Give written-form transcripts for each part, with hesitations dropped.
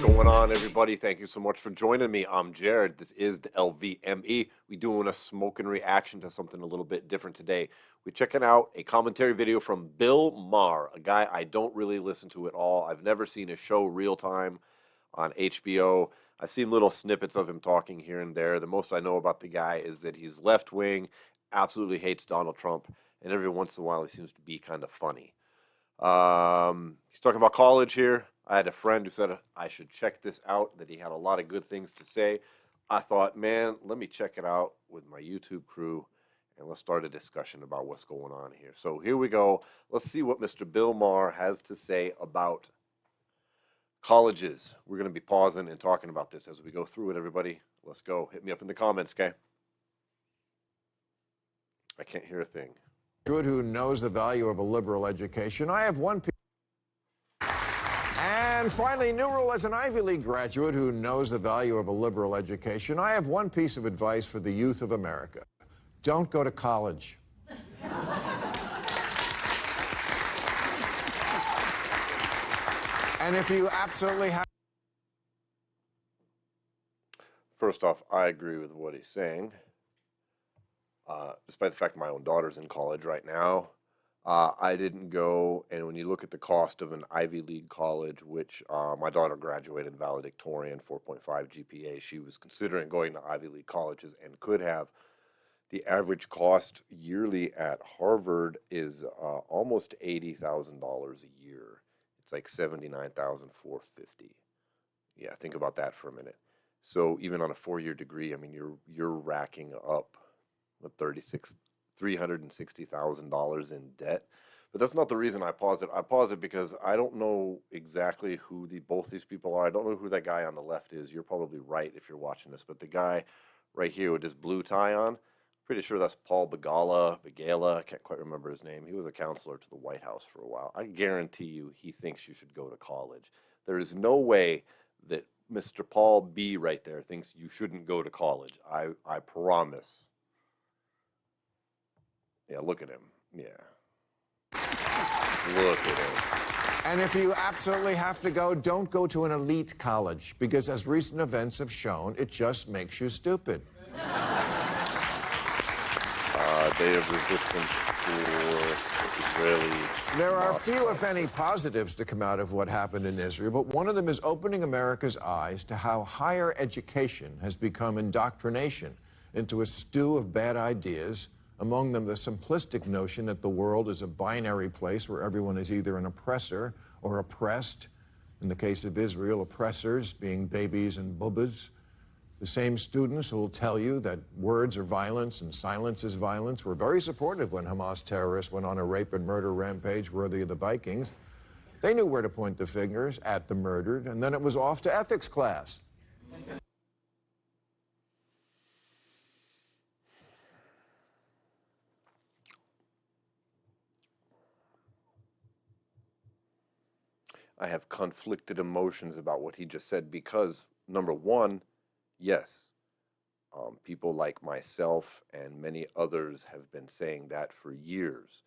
going on, everybody? Thank you so much for joining me. I'm Jared. This is the LVME. We're doing a smoking reaction to something a little bit different today. We're checking out a commentary video from Bill Maher, a guy I don't really listen to at all. I've never seen his show real time on HBO. I've seen little snippets of him talking here and there. The most I know about the guy is that he's left wing, absolutely hates Donald Trump, and every once in a while he seems to be kind of funny. He's talking about college here. I had a friend who said I should check this out, that he had a lot of good things to say. I thought, man, let me check it out with my YouTube crew, and let's start a discussion about what's going on here. So here we go. Let's see what Mr. Bill Maher has to say about colleges. We're going to be pausing and talking about this as we go through it, everybody. Let's go. Hit me up in the comments, okay? I can't hear a thing. Who knows the value of a liberal education. I have one piece. And finally, new rule as an Ivy League graduate who knows the value of a liberal education. I have one piece of advice for the youth of America. Don't go to college. And if you absolutely have... First off, I agree with what he's saying. Despite the fact my own daughter's in college right now, I didn't go, and when you look at the cost of an Ivy League college, which my daughter graduated valedictorian, 4.5 GPA, she was considering going to Ivy League colleges and could have. The average cost yearly at Harvard is almost $80,000 a year. It's like $79,450. Yeah, think about that for a minute. So even on a 4-year degree, I mean, you're racking up $360,000 in debt. But that's not the reason I pause it. I pause it because I don't know exactly who both these people are. I don't know who that guy on the left is. You're probably right if you're watching this. But the guy right here with this blue tie on, pretty sure that's Paul Begala. I can't quite remember his name. He was a counselor to the White House for a while. I guarantee you he thinks you should go to college. There is no way that Mr. Paul B right there thinks you shouldn't go to college. I promise. Yeah, look at him. Yeah. Look at him. And if you absolutely have to go, don't go to an elite college, because as recent events have shown, it just makes you stupid. Day of resistance for Israeli. There are few, if any, positives to come out of what happened in Israel, but one of them is opening America's eyes to how higher education has become indoctrination into a stew of bad ideas, among them the simplistic notion that the world is a binary place where everyone is either an oppressor or oppressed. In the case of Israel, oppressors being babies and bubbas. The same students who will tell you that words are violence and silence is violence were very supportive when Hamas terrorists went on a rape and murder rampage worthy of the Vikings. They knew where to point the fingers at the murdered, and then it was off to ethics class. I have conflicted emotions about what he just said because, number one, yes, people like myself and many others have been saying that for years,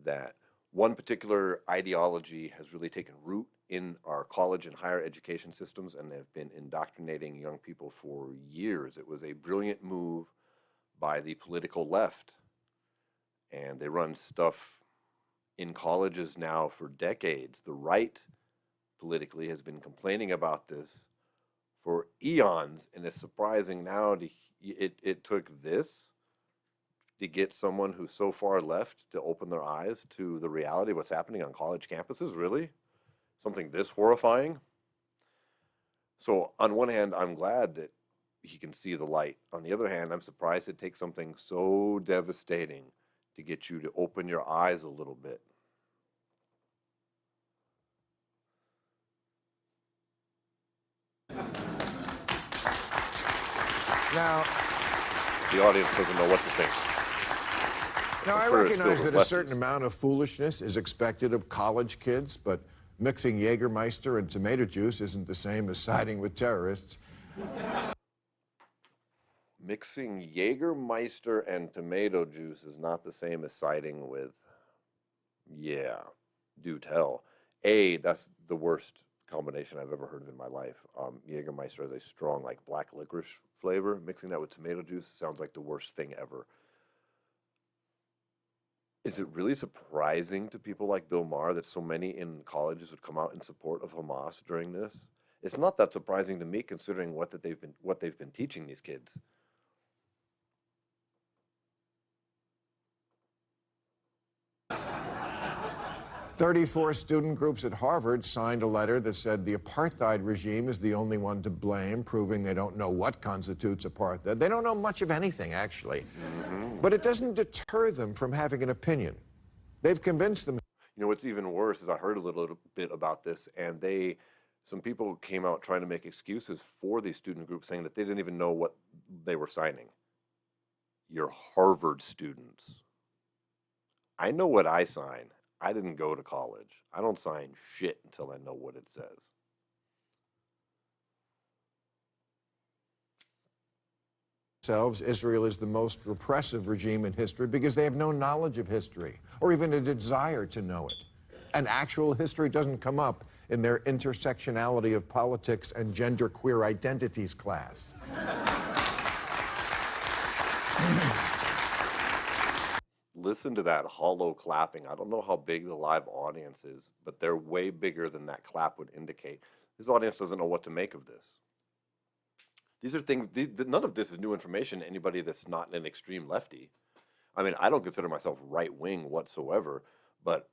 that one particular ideology has really taken root in our college and higher education systems, and they've been indoctrinating young people for years. It was a brilliant move by the political left, and they run stuff in colleges now for decades. The right politically has been complaining about this for eons, and it's surprising now it took this to get someone who's so far left to open their eyes to the reality of what's happening on college campuses. Really? Something this horrifying? So on one hand, I'm glad that he can see the light. On the other hand, I'm surprised it takes something so devastating to get you to open your eyes a little bit. Now, the audience doesn't know what to think. Now, I recognize that a certain amount of foolishness is expected of college kids, but mixing Jägermeister and tomato juice isn't the same as siding with terrorists. Mixing Jägermeister and tomato juice is not the same as siding with, yeah, do tell. That's the worst combination I've ever heard of in my life. Jägermeister has a strong, like, black licorice flavor. Mixing that with tomato juice sounds like the worst thing ever. Is it really surprising to people like Bill Maher that so many in colleges would come out in support of Hamas during this? It's not that surprising to me, considering what they've been teaching these kids. 34 student groups at Harvard signed a letter that said the apartheid regime is the only one to blame, proving they don't know what constitutes apartheid. They don't know much of anything, actually. But it doesn't deter them from having an opinion. They've convinced them. You know, what's even worse is I heard a little bit about this, and some people came out trying to make excuses for these student groups, saying that they didn't even know what they were signing. You're Harvard students. I know what I sign. I didn't go to college. I don't sign shit until I know what it says. Israel is the most repressive regime in history because they have no knowledge of history or even a desire to know it. And actual history doesn't come up in their intersectionality of politics and genderqueer identities class. Listen to that hollow clapping. I don't know how big the live audience is, but they're way bigger than that clap would indicate. This audience doesn't know what to make of this. These are things, none of this is new information to anybody that's not an extreme lefty. I mean, I don't consider myself right-wing whatsoever, but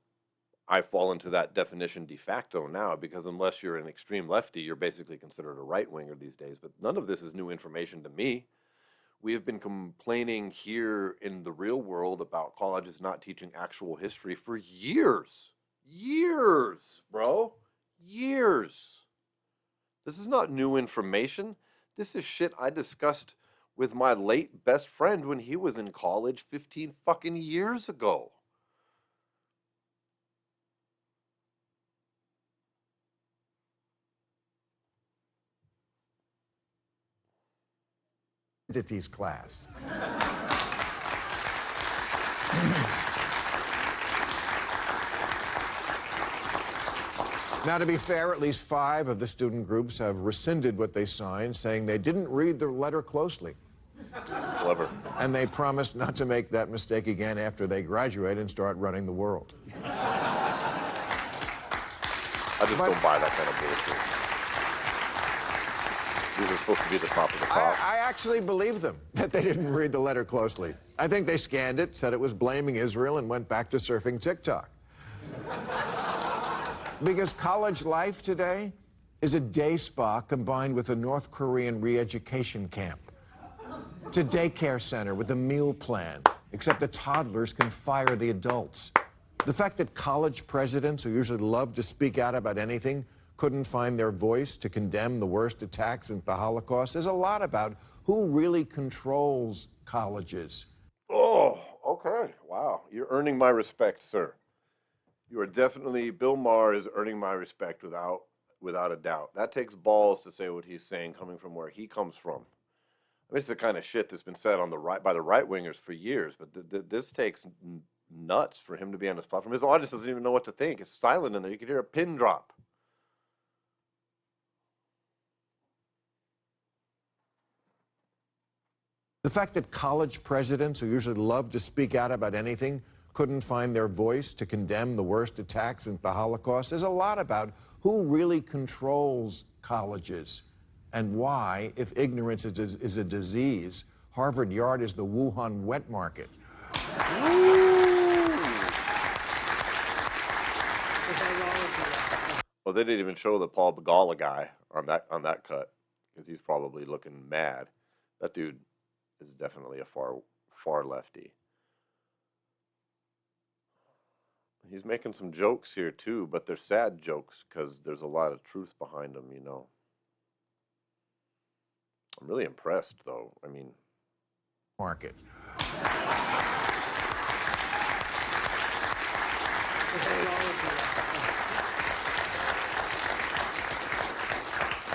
I fall into that definition de facto now, because unless you're an extreme lefty, you're basically considered a right-winger these days. But none of this is new information to me. We have been complaining here in the real world about colleges not teaching actual history for years. Years, bro. Years. This is not new information. This is shit I discussed with my late best friend when he was in college 15 fucking years ago. Identities class. Now, to be fair, at least 5 of the student groups have rescinded what they signed, saying they didn't read the letter closely. Clever. And they promised not to make that mistake again after they graduate and start running the world. I just don't buy that kind of bullshit. These are supposed to be the top of the top. I actually believe them that they didn't read the letter closely. I think they scanned it, said it was blaming Israel, and went back to surfing TikTok. Because college life today is a day spa combined with a North Korean re-education camp. It's a daycare center with a meal plan, except the toddlers can fire the adults. The fact that college presidents, who usually love to speak out about anything, couldn't find their voice to condemn the worst attacks in the Holocaust says a lot about who really controls colleges. Oh, okay. Wow. You're earning my respect, sir. You are definitely, Bill Maher is earning my respect without a doubt. That takes balls to say what he's saying coming from where he comes from. I mean, it's the kind of shit that's been said on the right by the right-wingers for years, but this takes nuts for him to be on this platform. His audience doesn't even know what to think. It's silent in there. You can hear a pin drop. The fact that college presidents, who usually love to speak out about anything, couldn't find their voice to condemn the worst attacks in the Holocaust says a lot about who really controls colleges and why, if ignorance is a disease, Harvard Yard is the Wuhan wet market. Well, they didn't even show the Paul Begala guy on that cut, because he's probably looking mad. That dude is definitely a far lefty. He's making some jokes here too, but they're sad jokes because there's a lot of truth behind them, you know. I'm really impressed, though. I mean, market.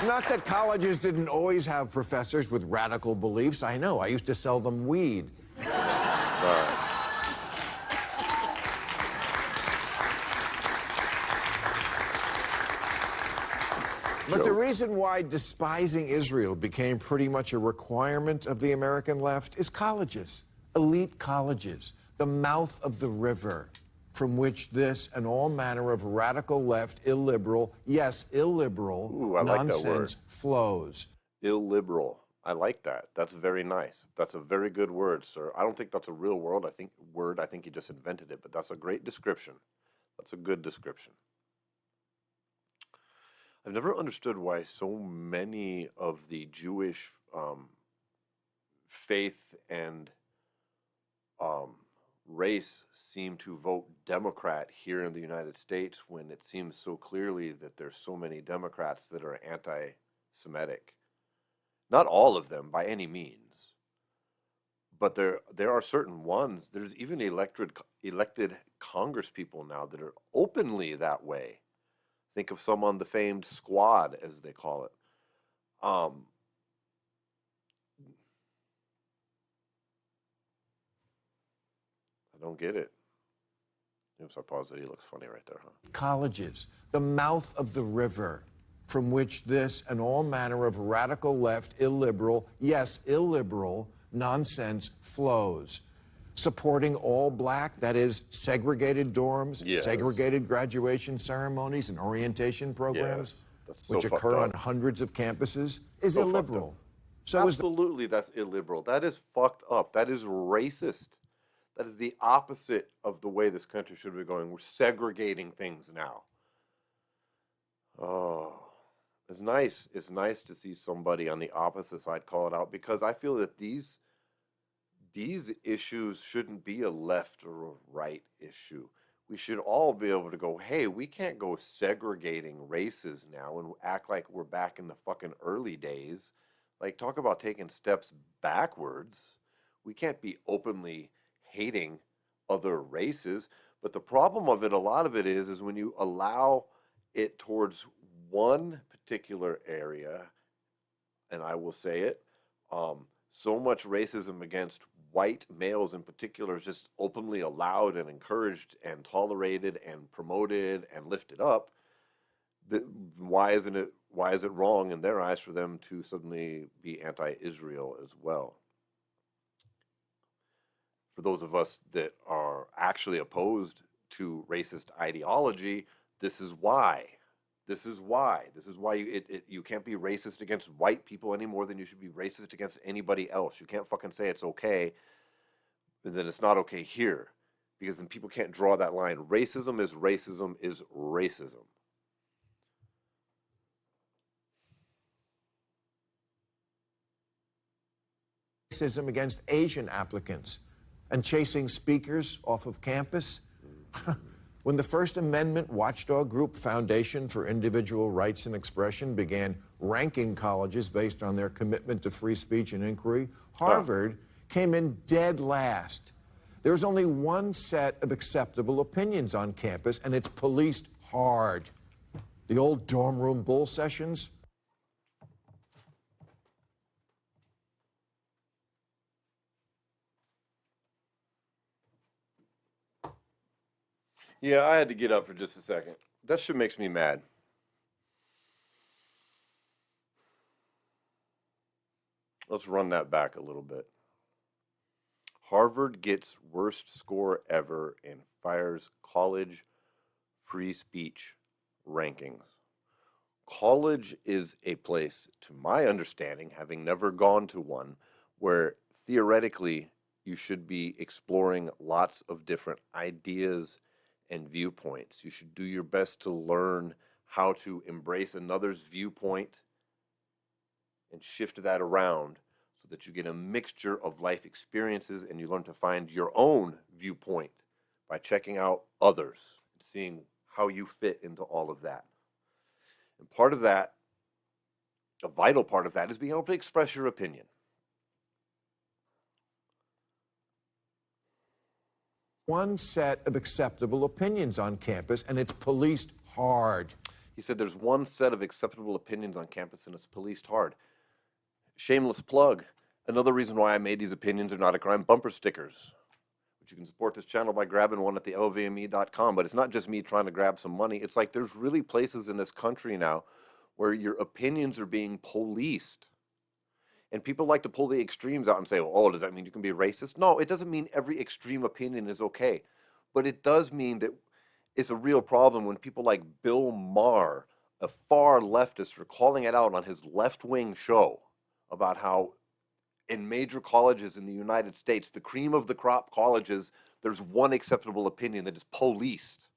Not that colleges didn't always have professors with radical beliefs. I know. I used to sell them weed. But the joke. reason why despising Israel became pretty much a requirement of the American left is colleges, elite colleges, the mouth of the river from which this and all manner of radical left, illiberal, yes, illiberal Ooh, I like that word. nonsense flows. Illiberal. I like that. That's very nice. That's a very good word, sir. I don't think that's a real word. I think you just invented it, but that's a great description. That's a good description. I've never understood why so many of the Jewish faith and um, race seem to vote Democrat here in the United States when it seems so clearly that there's so many Democrats that are anti-Semitic. Not all of them by any means, but there are certain ones. There's even elected Congress people now that are openly that way. Think of some on the famed squad, as they call it. Um, I don't get it. Oops, I paused it. He looks funny right there, huh? Colleges, the mouth of the river from which this and all manner of radical left, illiberal, yes, illiberal nonsense flows. Supporting all black, that is, segregated dorms, Yes. segregated graduation ceremonies and orientation programs, Yes, that's so which fucked occur on up. hundreds of campuses, is So fucked up. illiberal. So is the Absolutely, that's illiberal. That is fucked up. That is racist. That is the opposite of the way this country should be going. We're segregating things now. Oh, it's nice. It's nice to see somebody on the opposite side call it out because I feel that these issues shouldn't be a left or a right issue. We should all be able to go, hey, we can't go segregating races now and act like we're back in the fucking early days. Like, talk about taking steps backwards. We can't be openly hating other races. But the problem of it, a lot of it is when you allow it towards one particular area, and I will say it, so much racism against white males in particular is just openly allowed and encouraged and tolerated and promoted and lifted up. That, why is it wrong in their eyes for them to suddenly be anti-Israel as well? For those of us that are actually opposed to racist ideology, this is why. This is why. This is why you can't be racist against white people any more than you should be racist against anybody else. You can't fucking say it's okay, and then it's not okay here, because then people can't draw that line. Racism is racism is racism. racism against Asian applicants and chasing speakers off of campus. When the First Amendment watchdog group Foundation for Individual Rights and Expression began ranking colleges based on their commitment to free speech and inquiry, Harvard came in dead last. There's only one set of acceptable opinions on campus, and it's policed hard. The old dorm room bull sessions. Yeah, I had to get up for just a second. That shit makes me mad. Let's run that back a little bit. Harvard gets worst score ever and fires college free speech rankings. College is a place, to my understanding, having never gone to one, where theoretically you should be exploring lots of different ideas and viewpoints. You should do your best to learn how to embrace another's viewpoint and shift that around so that you get a mixture of life experiences and you learn to find your own viewpoint by checking out others and seeing how you fit into all of that. And part of that, a vital part of that, is being able to express your opinion. One set of acceptable opinions on campus, and it's policed hard. He said there's one set of acceptable opinions on campus and it's policed hard. Shameless plug. Another reason why I made these opinions are not a crime bumper stickers, which you can support this channel by grabbing one at the LVME.com. But it's not just me trying to grab some money. It's like there's really places in this country now where your opinions are being policed. And people like to pull the extremes out and say, well, oh, does that mean you can be racist? No, it doesn't mean every extreme opinion is okay. But it does mean that it's a real problem when people like Bill Maher, a far leftist, are calling it out on his left wing show about how in major colleges in the United States, the cream of the crop colleges, there's one acceptable opinion that is policed.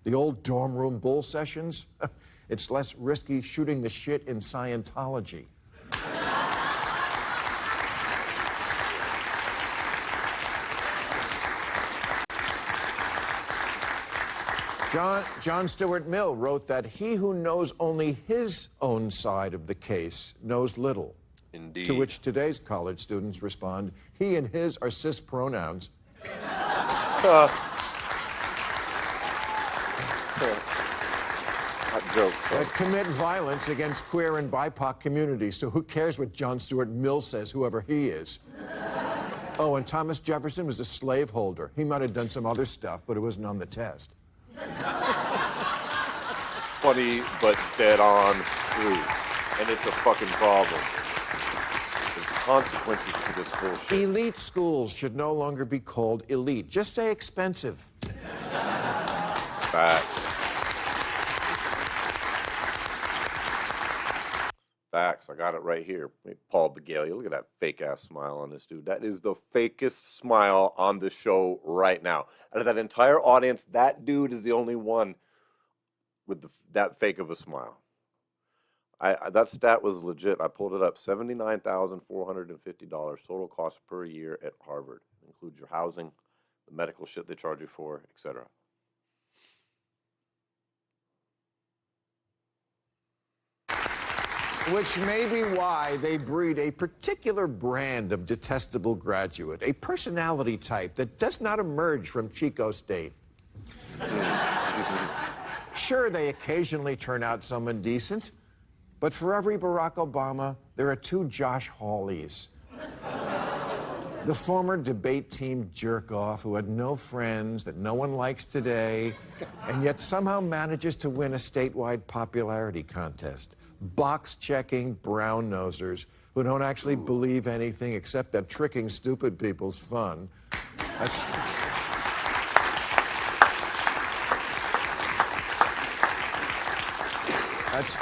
The old dorm room bull sessions? It's less risky shooting the shit in Scientology. John Stuart Mill wrote that he who knows only his own side of the case knows little. Indeed. To which today's college students respond, he and his are cis pronouns. Joke, That commit violence against queer and BIPOC communities. So who cares what John Stuart Mill says, whoever he is? Oh, and Thomas Jefferson was a slaveholder. He might have done some other stuff, but it wasn't on the test. Funny, but dead on true. And it's a fucking problem. There's consequences to this bullshit. Elite schools should no longer be called elite. Just say expensive. Facts. Facts. I got it right here. Paul Begalia. Look at that fake ass smile on this dude. That is the fakest smile on the show right now. Out of that entire audience, that dude is the only one with that fake of a smile. That stat was legit. I pulled it up. $79,450 total cost per year at Harvard. It includes your housing, the medical shit they charge you for, etc. Which may be why they breed a particular brand of detestable graduate, a personality type that does not emerge from Chico State. Sure, they occasionally turn out someone decent, but for every Barack Obama, there are two Josh Hawleys. The former debate team jerk-off who had no friends, that no one likes today, and yet somehow manages to win a statewide popularity contest. Box-checking brown-nosers who don't actually believe anything except that tricking stupid people's fun.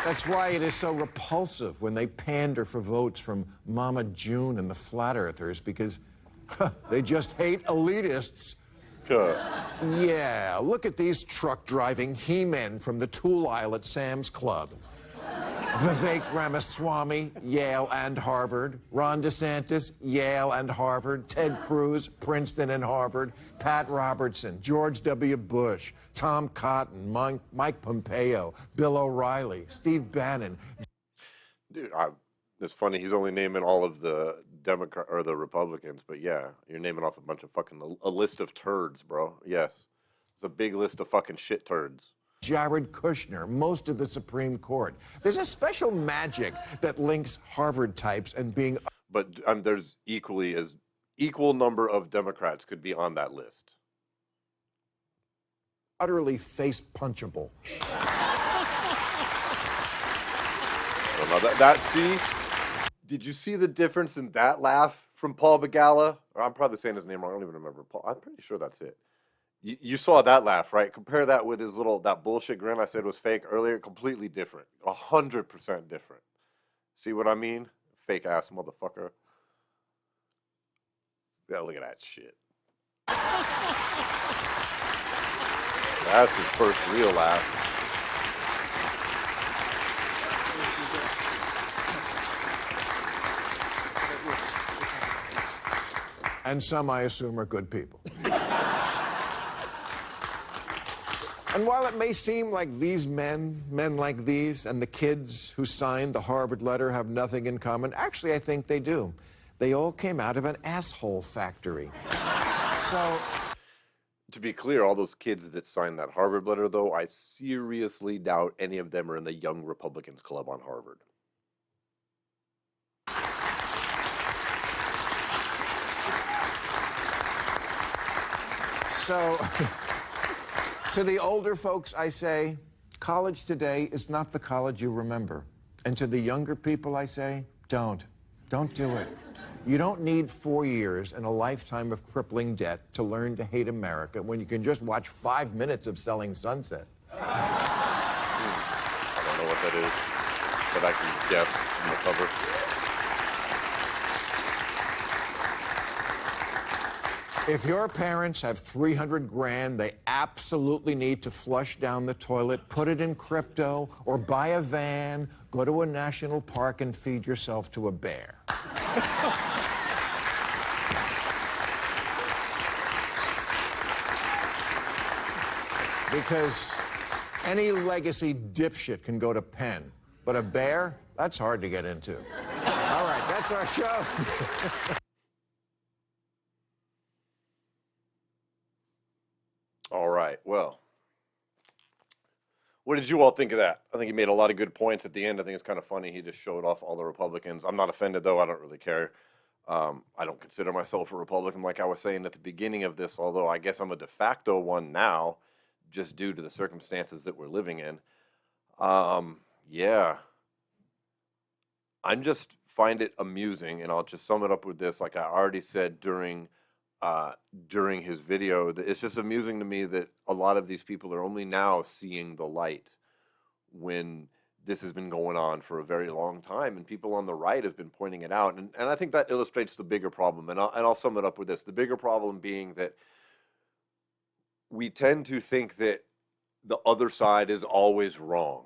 That's why it is so repulsive when they pander for votes from Mama June and the Flat Earthers, because they just hate elitists. Yeah, look at these truck-driving he-men from the tool aisle at Sam's Club. Vivek Ramaswamy, Yale and Harvard. Ron DeSantis, Yale and Harvard. Ted Cruz, Princeton and Harvard. Pat Robertson, George W. Bush, Tom Cotton, Mike Pompeo, Bill O'Reilly, Steve Bannon. Dude, it's funny. He's only naming all of the Democrat or the Republicans, but yeah, you're naming off a bunch of fucking a list of turds, bro. Yes, it's a big list of fucking shit turds. Jared Kushner, most of the Supreme Court. There's a special magic that links Harvard types and being... But there's equal number of Democrats could be on that list. Utterly face-punchable. See? Did you see the difference in that laugh from Paul Begala? Or I'm probably saying his name wrong. I don't even remember. Paul. I'm pretty sure that's it. You saw that laugh, right? Compare that with his that bullshit grin I said was fake earlier. Completely different. 100% different. See what I mean? Fake ass motherfucker. Yeah, look at that shit. That's his first real laugh. And some, I assume, are good people. And while it may seem like these men like these, and the kids who signed the Harvard letter have nothing in common, actually, I think they do. They all came out of an asshole factory. So... To be clear, all those kids that signed that Harvard letter, though, I seriously doubt any of them are in the Young Republicans Club on Harvard. So, to the older folks, I say, college today is not the college you remember. And to the younger people, I say, don't do it. You don't need 4 years and a lifetime of crippling debt to learn to hate America when you can just watch 5 minutes of Selling Sunset. I don't know what that is, but I can guess from the cover. If your parents have 300 grand, they absolutely need to flush down the toilet, put it in crypto, or buy a van, go to a national park and feed yourself to a bear. Because any legacy dipshit can go to Penn, but a bear, that's hard to get into. All right, that's our show. All right, well, what did you all think of that? I think he made a lot of good points at the end. I think it's kind of funny. He just showed off all the Republicans. I'm not offended, though. I don't really care. I don't consider myself a Republican, like I was saying at the beginning of this, although I guess I'm a de facto one now, just due to the circumstances that we're living in. Yeah, I'm just find it amusing, and I'll just sum it up with this. Like I already said during his video, that it's just amusing to me that a lot of these people are only now seeing the light when this has been going on for a very long time, and people on the right have been pointing it out. And I think that illustrates the bigger problem. And I'll sum it up with this: the bigger problem being that we tend to think that the other side is always wrong.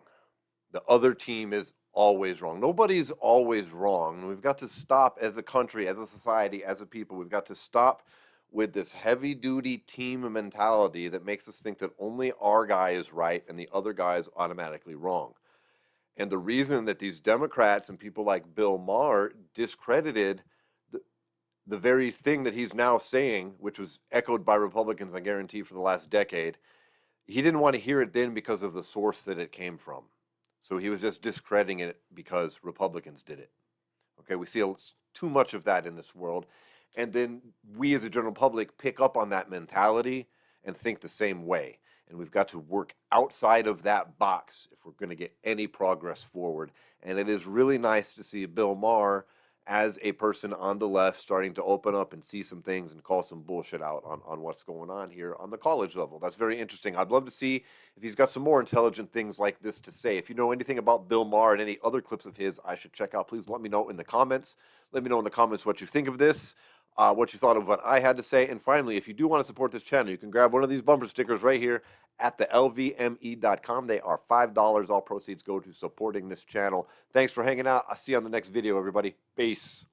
The other team is always wrong. Nobody's always wrong. We've got to stop as a country, as a society, as a people. We've got to stop with this heavy duty team mentality that makes us think that only our guy is right and the other guy is automatically wrong. And the reason that these Democrats and people like Bill Maher discredited the very thing that he's now saying, which was echoed by Republicans, I guarantee, for the last decade, he didn't want to hear it then because of the source that it came from. So he was just discrediting it because Republicans did it. Okay, we see too much of that in this world. And then we as a general public pick up on that mentality and think the same way. And we've got to work outside of that box if we're going to get any progress forward. And it is really nice to see Bill Maher as a person on the left starting to open up and see some things and call some bullshit out on what's going on here on the college level. That's very interesting. I'd love to see if he's got some more intelligent things like this to say. If you know anything about Bill Maher and any other clips of his I should check out, please let me know in the comments. Let me know in the comments what you think of this, what you thought of what I had to say. And finally, if you do want to support this channel, you can grab one of these bumper stickers right here at the LVME.com. They are $5. All proceeds go to supporting this channel. Thanks for hanging out. I'll see you on the next video, everybody. Peace.